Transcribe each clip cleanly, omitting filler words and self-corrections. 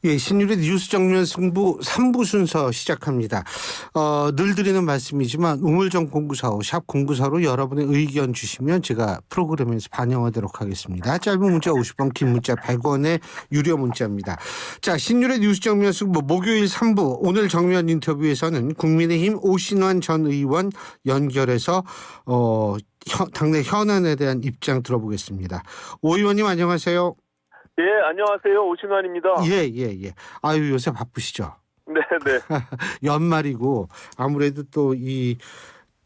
예, 신율의 뉴스 정면 승부 3부 순서 시작합니다. 늘 드리는 말씀이지만 우물정 0945 샵 0945로 여러분의 의견 주시면 제가 프로그램에서 반영하도록 하겠습니다. 짧은 문자 50원, 긴 문자 100원의 유료 문자입니다. 자, 신율의 뉴스 정면 승부 목요일 3부 오늘 정면 인터뷰에서는 국민의힘 오신환 전 의원 연결해서 당내 현안에 대한 입장 들어보겠습니다. 오 의원님 안녕하세요. 예, 안녕하세요. 오신환입니다. 예. 아유, 요새 바쁘시죠? 네. 연말이고 아무래도 또 이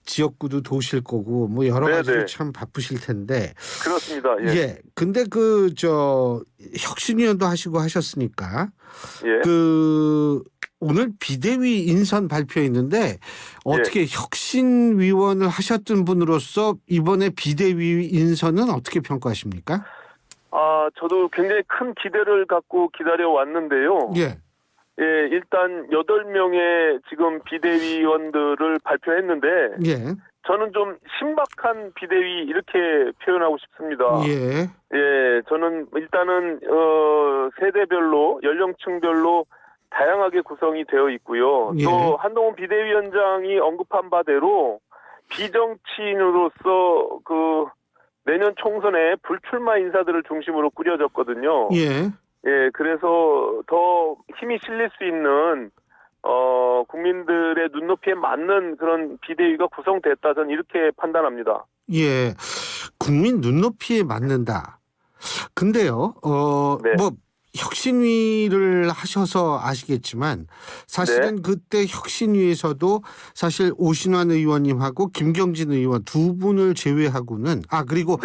지역구도 도실 거고 뭐 여러 가지로 참 바쁘실 텐데. 그렇습니다. 예. 예. 근데 혁신위원도 하시고 하셨으니까 예. 오늘 비대위 인선 발표했는데 어떻게 혁신위원을 하셨던 분으로서 이번에 비대위 인선은 어떻게 평가하십니까? 저도 굉장히 큰 기대를 갖고 기다려 왔는데요. 예. 예, 일단 8명의 지금 비대위원들을 발표했는데 예. 저는 좀 신박한 비대위 이렇게 표현하고 싶습니다. 예. 예, 저는 일단은 세대별로 연령층별로 다양하게 구성이 되어 있고요. 예. 또 한동훈 비대위원장이 언급한 바대로 비정치인으로서 내년 총선에 불출마 인사들을 중심으로 꾸려졌거든요. 예. 예, 그래서 더 힘이 실릴 수 있는 국민들의 눈높이에 맞는 그런 비대위가 구성됐다. 저는 이렇게 판단합니다. 예. 국민 눈높이에 맞는다. 근데요, 네. 혁신위를 하셔서 아시겠지만 사실은 그때 혁신위에서도 사실 오신환 의원님하고 김경진 의원 두 분을 제외하고는 그리고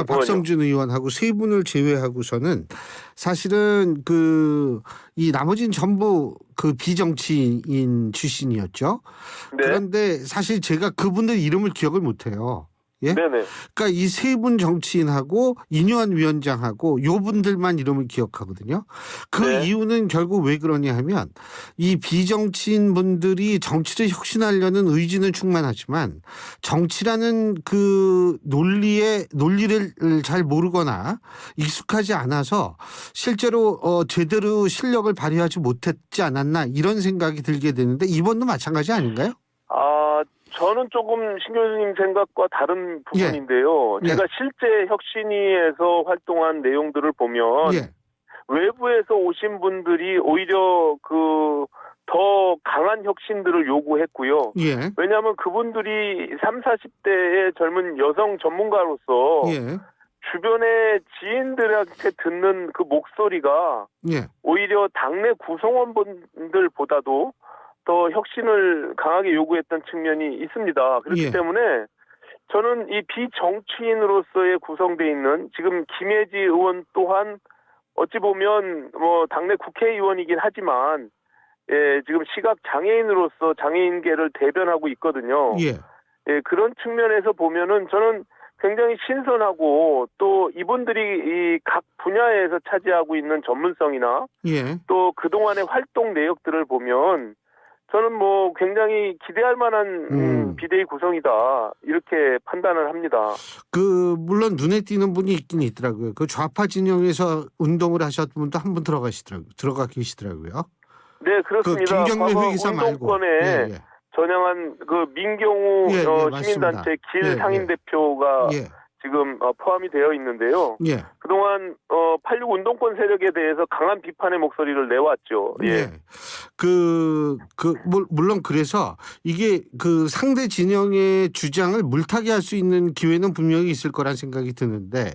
박성준 의원하고 세 분을 제외하고서는 사실은 이 나머지는 전부 비정치인 출신이었죠. 네. 그런데 사실 제가 그분들 이름을 기억을 못해요. 예? 네네. 그러니까 이 세 분 정치인하고 인유한 위원장하고 요 분들만 이름을 기억하거든요. 네. 이유는 결국 왜 그러냐 하면 이 비정치인 분들이 정치를 혁신하려는 의지는 충만하지만 정치라는 논리를 잘 모르거나 익숙하지 않아서 실제로 제대로 실력을 발휘하지 못했지 않았나 이런 생각이 들게 되는데 이번도 마찬가지 아닌가요? 저는 조금 신 교수님 생각과 다른 부분인데요. 예. 제가 실제 혁신위에서 활동한 내용들을 보면 외부에서 오신 분들이 오히려 더 강한 혁신들을 요구했고요. 예. 왜냐하면 그분들이 30, 40대의 젊은 여성 전문가로서 주변의 지인들한테 듣는 그 목소리가 오히려 당내 구성원분들보다도 더 혁신을 강하게 요구했던 측면이 있습니다. 그렇기 때문에 저는 이 비정치인으로서의 구성되어 있는 지금 김혜지 의원 또한 어찌 보면 당내 국회의원이긴 하지만 지금 시각 장애인으로서 장애인계를 대변하고 있거든요. 예, 그런 측면에서 보면은 저는 굉장히 신선하고 또 이분들이 이 각 분야에서 차지하고 있는 전문성이나 또 그동안의 활동 내역들을 보면 저는 굉장히 기대할 만한 비대위 구성이다 이렇게 판단을 합니다. 물론 눈에 띄는 분이 있긴 있더라고요. 좌파 진영에서 운동을 하셨던 분도 한 분 들어가 계시더라고요. 네, 그렇습니다. 김경래 회계사 운동권에 전향한 민경우 시민단체 길 상임 대표가 지금 포함이 되어 있는데요. 그동안 86 운동권 세력에 대해서 강한 비판의 목소리를 내왔죠. 물론 그래서 이게 상대 진영의 주장을 물타기 할 수 있는 기회는 분명히 있을 거란 생각이 드는데.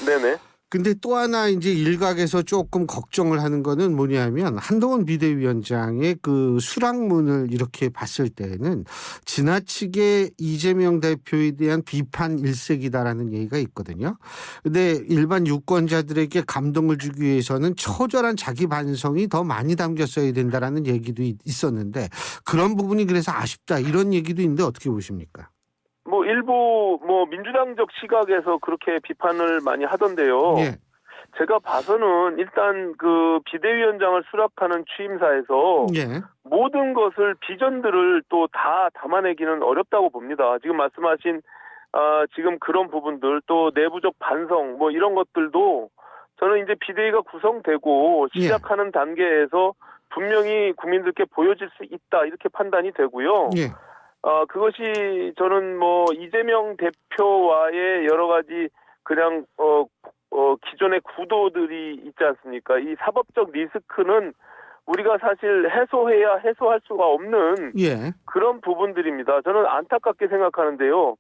네네. 근데 또 하나 이제 일각에서 조금 걱정을 하는 거는 뭐냐면 한동훈 비대위원장의 수락문을 이렇게 봤을 때는 지나치게 이재명 대표에 대한 비판 일색이다라는 얘기가 있거든요. 근데 일반 유권자들에게 감동을 주기 위해서는 처절한 자기 반성이 더 많이 담겼어야 된다라는 얘기도 있었는데 그런 부분이 그래서 아쉽다 이런 얘기도 있는데 어떻게 보십니까? 일부 민주당적 시각에서 그렇게 비판을 많이 하던데요. 제가 봐서는 일단 비대위원장을 수락하는 취임사에서 모든 것을 비전들을 또 다 담아내기는 어렵다고 봅니다. 지금 말씀하신 지금 그런 부분들 또 내부적 반성 이런 것들도 저는 이제 비대위가 구성되고 시작하는 단계에서 분명히 국민들께 보여질 수 있다 이렇게 판단이 되고요. 그것이 저는 뭐 이재명 대표와의 여러 가지 그냥 기존의 구도들이 있지 않습니까? 이 사법적 리스크는 우리가 사실 해소할 수가 없는 그런 부분들입니다. 저는 안타깝게 생각하는데요.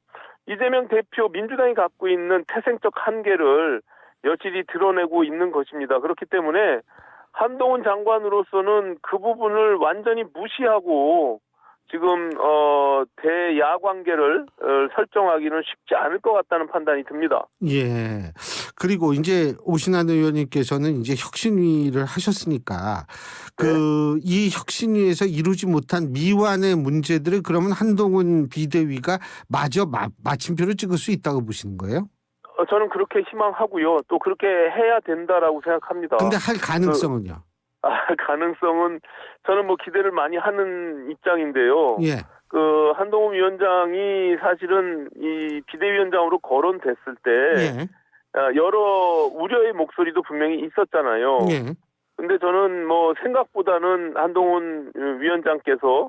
이재명 대표 민주당이 갖고 있는 태생적 한계를 여실히 드러내고 있는 것입니다. 그렇기 때문에 한동훈 장관으로서는 그 부분을 완전히 무시하고 지금 대야 관계를 설정하기는 쉽지 않을 것 같다는 판단이 듭니다. 예. 그리고 이제 오신환 의원님께서는 이제 혁신위를 하셨으니까 이 혁신위에서 이루지 못한 미완의 문제들을 그러면 한동훈 비대위가 마저 마침표를 찍을 수 있다고 보시는 거예요? 저는 그렇게 희망하고요. 또 그렇게 해야 된다라고 생각합니다. 근데 할 가능성은요? 가능성은 저는 뭐 기대를 많이 하는 입장인데요. 한동훈 위원장이 사실은 이 비대위원장으로 거론됐을 때 여러 우려의 목소리도 분명히 있었잖아요. 근데 저는 뭐 생각보다는 한동훈 위원장께서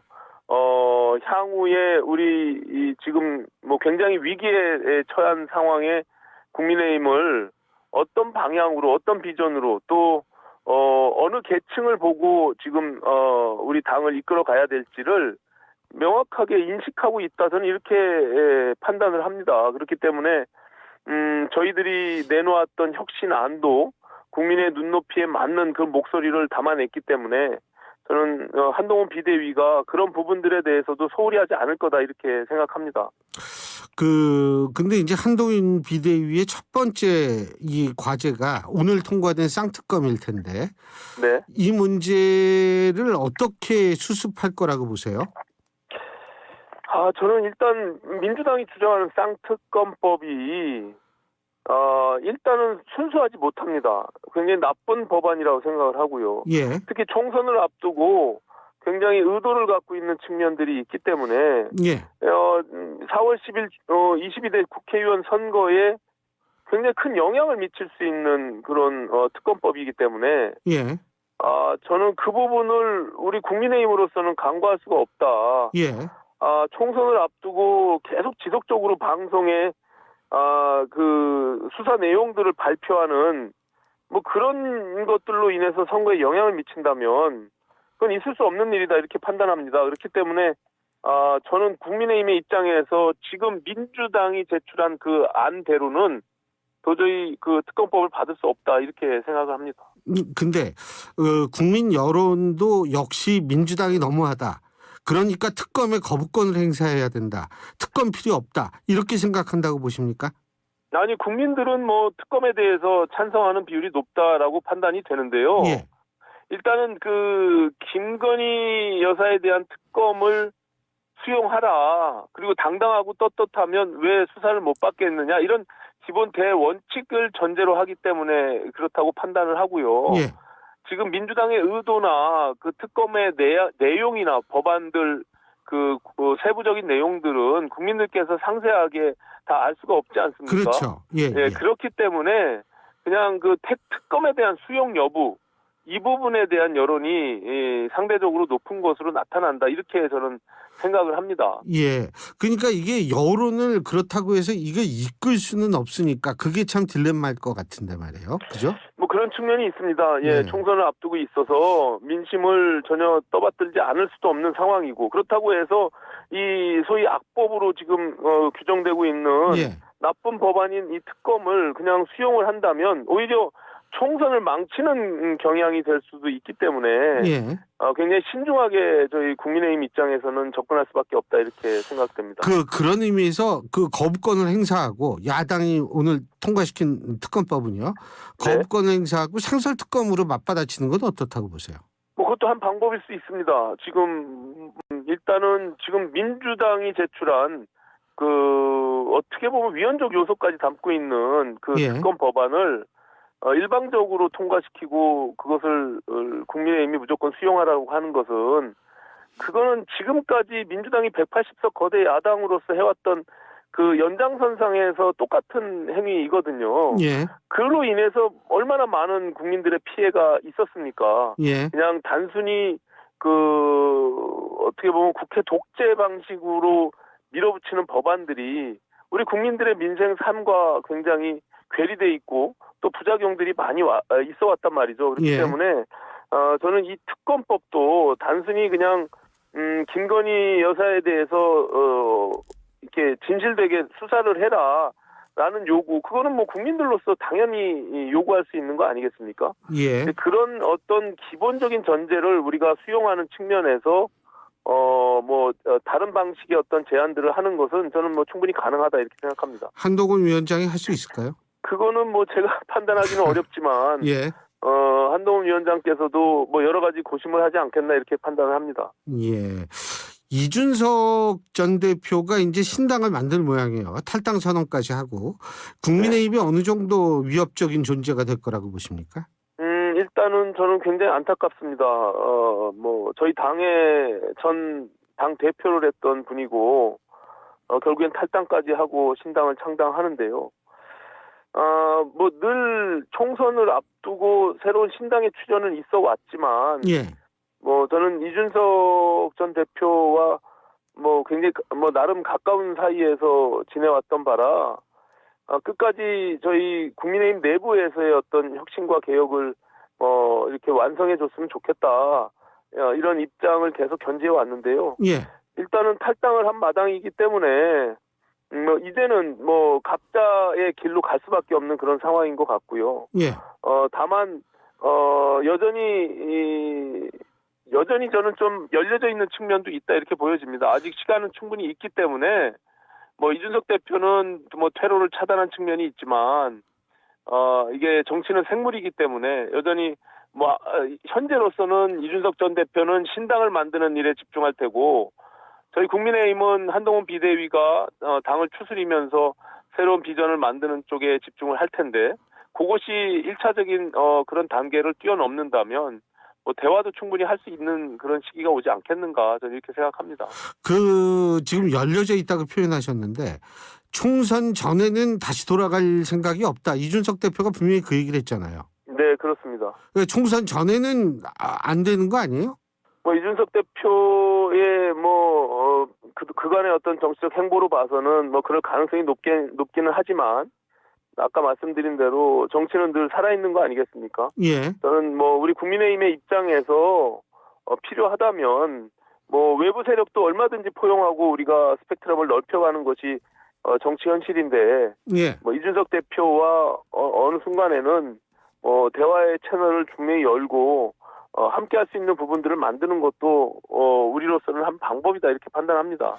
향후에 우리 지금 뭐 굉장히 위기에 처한 상황에 국민의힘을 어떤 방향으로 어떤 비전으로 또 어느 계층을 보고 지금 우리 당을 이끌어 가야 될지를 명확하게 인식하고 있다. 저는 이렇게 판단을 합니다. 그렇기 때문에 저희들이 내놓았던 혁신안도 국민의 눈높이에 맞는 그 목소리를 담아냈기 때문에 저는 한동훈 비대위가 그런 부분들에 대해서도 소홀히 하지 않을 거다 이렇게 생각합니다. 근데 이제 한동훈 비대위의 첫 번째 이 과제가 오늘 통과된 쌍특검일 텐데 이 문제를 어떻게 수습할 거라고 보세요? 저는 일단 민주당이 주장하는 쌍특검법이 일단은 순수하지 못합니다. 굉장히 나쁜 법안이라고 생각을 하고요. 특히 총선을 앞두고 굉장히 의도를 갖고 있는 측면들이 있기 때문에 4월 10일 22대 국회의원 선거에 굉장히 큰 영향을 미칠 수 있는 그런 특검법이기 때문에 저는 그 부분을 우리 국민의힘으로서는 간과할 수가 없다. 총선을 앞두고 계속 지속적으로 방송에 그 수사 내용들을 발표하는 뭐 그런 것들로 인해서 선거에 영향을 미친다면 그건 있을 수 없는 일이다 이렇게 판단합니다. 그렇기 때문에 저는 국민의힘의 입장에서 지금 민주당이 제출한 그 안대로는 도저히 그 특검법을 받을 수 없다 이렇게 생각을 합니다. 근데 국민 여론도 역시 민주당이 너무하다. 그러니까 특검에 거부권을 행사해야 된다. 특검 필요 없다. 이렇게 생각한다고 보십니까? 아니 국민들은 뭐 특검에 대해서 찬성하는 비율이 높다라고 판단이 되는데요. 일단은 그 김건희 여사에 대한 특검을 수용하라. 그리고 당당하고 떳떳하면 왜 수사를 못 받겠느냐. 이런 기본 대원칙을 전제로 하기 때문에 그렇다고 판단을 하고요. 지금 민주당의 의도나 그 특검의 내용이나 법안들 그 세부적인 내용들은 국민들께서 상세하게 다 알 수가 없지 않습니까? 그렇죠. 그렇기 때문에 그냥 그 특검에 대한 수용 여부 이 부분에 대한 여론이 상대적으로 높은 것으로 나타난다. 이렇게 저는 생각을 합니다. 그러니까 이게 여론을 그렇다고 해서 이거 이끌 수는 없으니까 그게 참 딜레마일 것 같은데 말이에요. 그죠? 뭐 그런 측면이 있습니다. 총선을 앞두고 있어서 민심을 전혀 떠받들지 않을 수도 없는 상황이고 그렇다고 해서 이 소위 악법으로 지금 규정되고 있는 나쁜 법안인 이 특검을 그냥 수용을 한다면 오히려 총선을 망치는 경향이 될 수도 있기 때문에 굉장히 신중하게 저희 국민의힘 입장에서는 접근할 수밖에 없다 이렇게 생각됩니다. 그런 의미에서 그 거부권을 행사하고 야당이 오늘 통과시킨 특검법은요. 거부권을 행사하고 상설특검으로 맞받아치는 건 어떻다고 보세요? 뭐 그것도 한 방법일 수 있습니다. 지금 일단은 지금 민주당이 제출한 그 어떻게 보면 위헌적 요소까지 담고 있는 그 특검 법안을 일방적으로 통과시키고 그것을 국민의힘이 무조건 수용하라고 하는 것은 그거는 지금까지 민주당이 180석 거대 야당으로서 해왔던 그 연장선상에서 똑같은 행위이거든요. 예. 그로 인해서 얼마나 많은 국민들의 피해가 있었습니까? 예. 그냥 단순히 어떻게 보면 국회 독재 방식으로 밀어붙이는 법안들이 우리 국민들의 민생 삶과 굉장히 괴리돼 있고 또 부작용들이 많이 있어 왔단 말이죠. 그렇기 예. 때문에 저는 이 특검법도 단순히 그냥 김건희 여사에 대해서 이렇게 진실되게 수사를 해라라는 요구, 그거는 뭐 국민들로서 당연히 요구할 수 있는 거 아니겠습니까? 예. 그런 어떤 기본적인 전제를 우리가 수용하는 측면에서 다른 방식의 어떤 제안들을 하는 것은 저는 뭐 충분히 가능하다 이렇게 생각합니다. 한동훈 위원장이 할 수 있을까요? 그거는 뭐 제가 판단하기는 어렵지만, 예. 한동훈 위원장께서도 뭐 여러 가지 고심을 하지 않겠나 이렇게 판단을 합니다. 예. 이준석 전 대표가 이제 신당을 만들 모양이에요. 탈당 선언까지 하고 국민의힘이 어느 정도 위협적인 존재가 될 거라고 보십니까? 일단은 저는 굉장히 안타깝습니다. 저희 당의 전 당 대표를 했던 분이고, 결국엔 탈당까지 하고 신당을 창당하는데요. 늘 총선을 앞두고 새로운 신당의 출현은 있어 왔지만, 예. 저는 이준석 전 대표와 굉장히 나름 가까운 사이에서 지내왔던 바라, 끝까지 저희 국민의힘 내부에서의 어떤 혁신과 개혁을 이렇게 완성해 줬으면 좋겠다. 이런 입장을 계속 견지해 왔는데요. 예. 일단은 탈당을 한 마당이기 때문에 이제는 각자의 길로 갈 수밖에 없는 그런 상황인 것 같고요. 예. 다만 여전히 저는 좀 열려져 있는 측면도 있다 이렇게 보여집니다. 아직 시간은 충분히 있기 때문에 이준석 대표는 퇴로를 차단한 측면이 있지만 이게 정치는 생물이기 때문에 여전히 현재로서는 이준석 전 대표는 신당을 만드는 일에 집중할 테고, 저희 국민의힘은 한동훈 비대위가 당을 추스리면서 새로운 비전을 만드는 쪽에 집중을 할 텐데, 그것이 1차적인 그런 단계를 뛰어넘는다면 대화도 충분히 할 수 있는 그런 시기가 오지 않겠는가, 저는 이렇게 생각합니다. 지금 열려져 있다고 표현하셨는데 총선 전에는 다시 돌아갈 생각이 없다. 이준석 대표가 분명히 그 얘기를 했잖아요. 네, 그렇습니다. 총선 전에는 안 되는 거 아니에요? 이준석 대표의 그간의 어떤 정치적 행보로 봐서는 그럴 가능성이 높기는 하지만, 아까 말씀드린 대로 정치는 늘 살아있는 거 아니겠습니까? 예. 저는 우리 국민의힘의 입장에서 필요하다면 외부 세력도 얼마든지 포용하고 우리가 스펙트럼을 넓혀가는 것이 정치 현실인데, 예. 이준석 대표와 어느 순간에는 대화의 채널을 분명히 열고 함께 할 수 있는 부분들을 만드는 것도 우리로서는 한 방법이다 이렇게 판단합니다.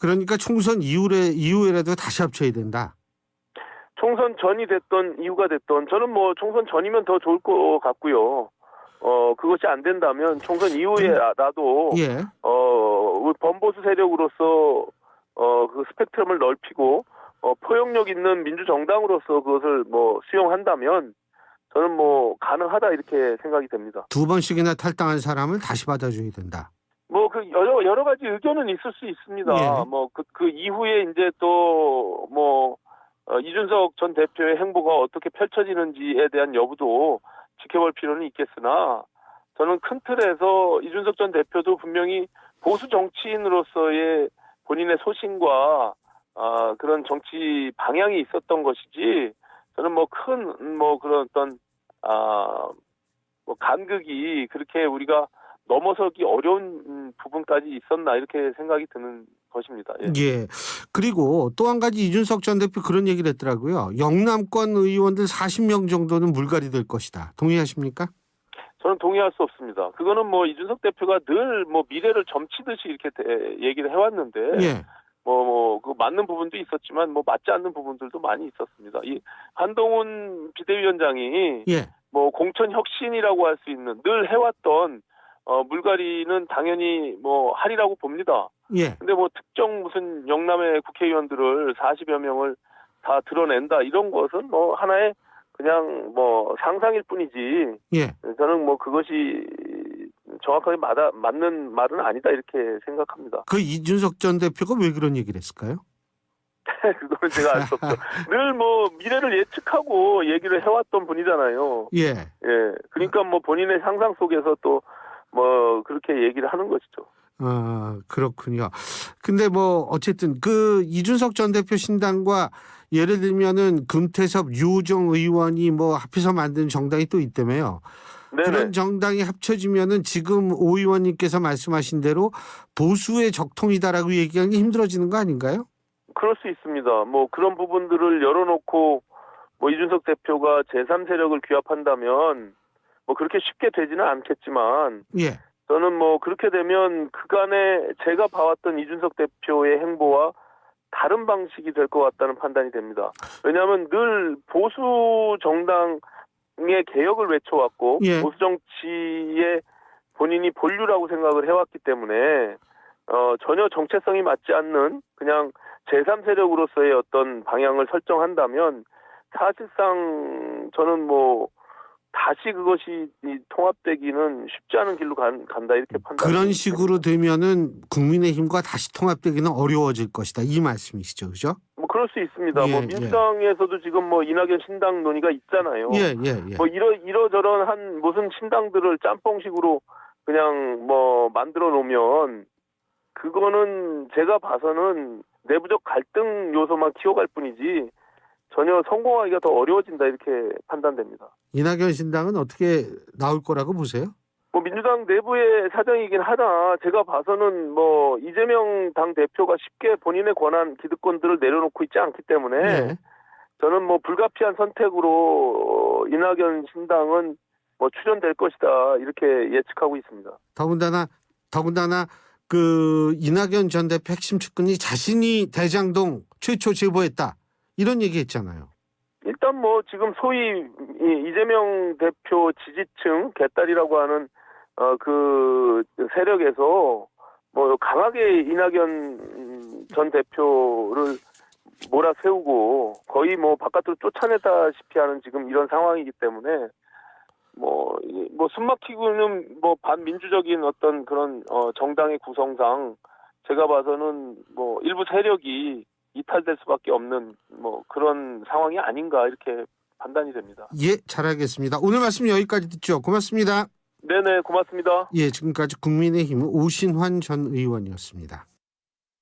그러니까 총선 이후에라도 다시 합쳐야 된다. 총선 전이 됐던 이후가 됐던, 저는 총선 전이면 더 좋을 것 같고요. 그것이 안 된다면 총선 이후에라도 예. 우리 범보수 세력으로서 그 스펙트럼을 넓히고 포용력 있는 민주정당으로서 그것을 수용한다면 저는 가능하다 이렇게 생각이 됩니다. 2번씩이나 탈당한 사람을 다시 받아줘야 된다. 여러 가지 의견은 있을 수 있습니다. 예. 그 이후에 이제 또 이준석 전 대표의 행보가 어떻게 펼쳐지는지에 대한 여부도 지켜볼 필요는 있겠으나, 저는 큰 틀에서 이준석 전 대표도 분명히 보수 정치인으로서의 본인의 소신과 그런 정치 방향이 있었던 것이지, 저는 그런 어떤 간극이 그렇게 우리가 넘어서기 어려운 부분까지 있었나 이렇게 생각이 드는 것입니다. 예. 예. 그리고 또 한 가지 이준석 전 대표 그런 얘기를 했더라고요. 영남권 의원들 40명 정도는 물갈이 될 것이다. 동의하십니까? 저는 동의할 수 없습니다. 그거는 이준석 대표가 늘 미래를 점치듯이 이렇게 얘기를 해왔는데, 예. 그 맞는 부분도 있었지만 맞지 않는 부분들도 많이 있었습니다. 이 한동훈 비대위원장이 예. 공천 혁신이라고 할 수 있는 늘 해왔던 물갈이는 당연히 하리라고 봅니다. 예. 근데 특정 무슨 영남의 국회의원들을 40여 명을 다 드러낸다 이런 것은 하나의 그냥 상상일 뿐이지. 예. 저는 그것이 정확하게 맞는 말은 아니다 이렇게 생각합니다. 그 이준석 전 대표가 왜 그런 얘기를 했을까요? 그거는 제가 알 수 없죠. 늘 뭐 미래를 예측하고 얘기를 해왔던 분이잖아요. 예. 예. 그러니까 뭐 본인의 상상 속에서 또 뭐 그렇게 얘기를 하는 것이죠. 그렇군요. 근데 뭐 어쨌든 그 이준석 전 대표 신당과 예를 들면은 금태섭, 유호정 의원이 뭐 합해서 만든 정당이 또 있다며요. 네네. 그런 정당이 합쳐지면은 지금 오 의원님께서 말씀하신 대로 보수의 적통이다라고 얘기하기 힘들어지는 거 아닌가요? 그럴 수 있습니다. 뭐 그런 부분들을 열어놓고 뭐 이준석 대표가 제3세력을 규합한다면 뭐 그렇게 쉽게 되지는 않겠지만 예. 저는 뭐 그렇게 되면 그간에 제가 봐왔던 이준석 대표의 행보와 다른 방식이 될 것 같다는 판단이 됩니다. 왜냐하면 늘 보수 정당의 개혁을 외쳐왔고 예. 보수 정치에 본인이 본류라고 생각을 해왔기 때문에 전혀 정체성이 맞지 않는 그냥 제3세력으로서의 어떤 방향을 설정한다면 사실상 저는 뭐 다시 그것이 통합되기는 쉽지 않은 길로 간다 이렇게 판단. 그런 식으로 되면은 국민의힘과 다시 통합되기는 어려워질 것이다 이 말씀이시죠, 그죠? 뭐 그럴 수 있습니다. 예, 뭐 민주당에서도 지금 뭐 이낙연 신당 논의가 있잖아요. 예. 뭐 이러저런 한 무슨 신당들을 짬뽕식으로 그냥 뭐 만들어 놓으면 그거는 제가 봐서는 내부적 갈등 요소만 키워갈 뿐이지 전혀 성공하기가 더 어려워진다 이렇게 판단됩니다. 이낙연 신당은 어떻게 나올 거라고 보세요? 뭐 민주당 내부의 사정이긴 하나 제가 봐서는 뭐 이재명 당 대표가 쉽게 본인의 권한 기득권들을 내려놓고 있지 않기 때문에 예. 저는 뭐 불가피한 선택으로 이낙연 신당은 뭐 출연될 것이다 이렇게 예측하고 있습니다. 더군다나 그 이낙연 전 대표 핵심 측근이 자신이 대장동 최초 제보했다 이런 얘기했잖아요. 일단 뭐 지금 소위 이재명 대표 지지층 개딸이라고 하는 그 세력에서 뭐 강하게 이낙연 전 대표를 몰아세우고 거의 뭐 바깥으로 쫓아내다시피 하는 지금 이런 상황이기 때문에 뭐 숨막히고는 뭐 반민주적인 어떤 그런 정당의 구성상 제가 봐서는 뭐 일부 세력이 이탈될 수밖에 없는 뭐 그런 상황이 아닌가 이렇게 판단이 됩니다. 예, 잘 알겠습니다. 오늘 말씀 여기까지 듣죠. 고맙습니다. 네네, 고맙습니다. 예, 지금까지 국민의힘 오신환 전 의원이었습니다.